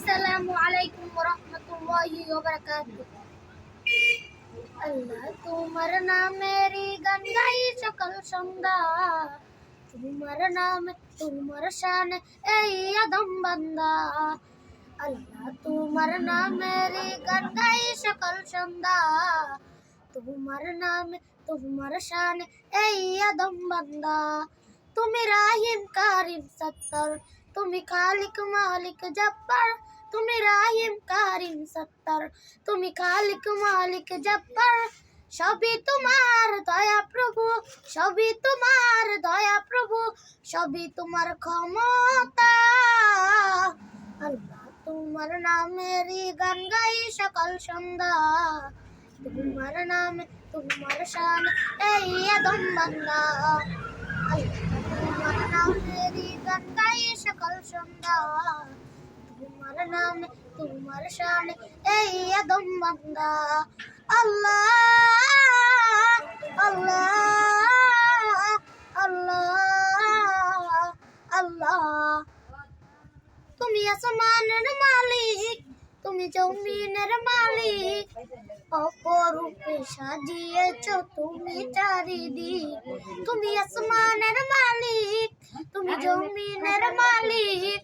আসসালামু আলাইকুম ওয়া রাহমাতুল্লাহি ওয়া বারাকাতুহু। আল্লাহ তোমার নামেরই গান গাই সকাল সন্ধ্যা, তোমার নামে তোমার শানে এই আদম বান্দা। আল্লাহ তোমার নামেরই গান গাই সকাল সন্ধ্যা, তোমার নামে তোমার শানে এই আদম বান্দা। তুমি রাহিম কারিম সত্তর, তুমি খালিক মালিক জব্বার। তুমি রাহিম কারিম সত্তর, তুমি খালিক মালিক জব্বার। সবই তোমার দয়া প্রভু, সবই তোমার দয়া প্রভু, সবই তোমার ক্ষমতা। আল্লাহ তোমার নামেরই গান গাই সকাল সন্ধ্যা, তোমার নামে তোমার শানে এই আদম বান্দা। তোমার নামেরই গান গাই সকাল সন্ধ্যা, তোমার নামে তোমার শানে এই আদম বান্দা। আল্লাহ আল্লাহ আল্লাহ আল্লাহ। তুমি আসমানের মালিক, তুমি জমিনের মালিক, অপরূপে সাজিয়েছ তুমি চারিদিক। তুমি আসমানের মালিক, তুমি জমিনের মালিক,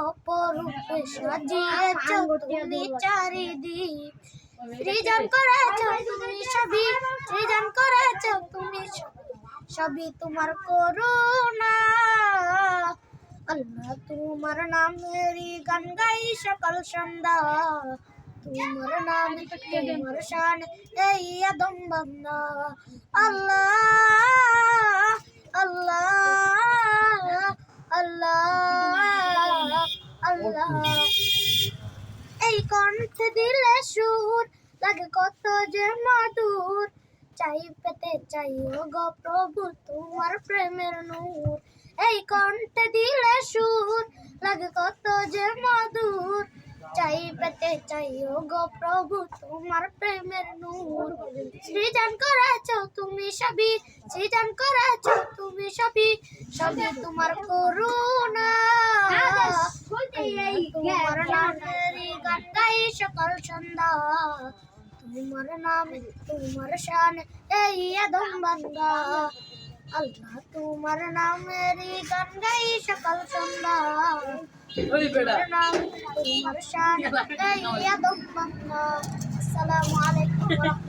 অপরূপে সাজিয়েছ তুমি চারিদিক। সৃজন করেছ তুমি সবই, সৃজন করেছ তুমি সবই তোমার করুণা। আল্লাহ তোমার নামেরই গান গাই সকাল সন্ধ্যা, তোমার নামে তোমার শান এই আদম বান্দা। আল্লাহ আল্লাহ আল্লাহ আল্লাহ। এই কণ্ঠে দিলে সুর লাগে কত যে মধুর, চাই পেতে চাই গো প্রভু তোমার প্রেমের নূর। এই কণ্ঠে দিলে সুর লাগে কত যে মধুর, চাই পেতে চাই গো প্রভু তোমার প্রেমের নূর। সৃজন করেছ তুমি সবই, সৃজন করেছ তুমি সবই, সবই তোমার করুণা। তোমার নামেরই গান গাই সকাল সন্ধ্যা, তোমার নামে তোমার শানে এই আদম বান্দা। আল্লাহ তোমার নামেরই গান গাই সকাল সন্ধ্যা, তোমার নামে তোমার শানে এই আদম বান্দা। আসসালামু আলাইকুম।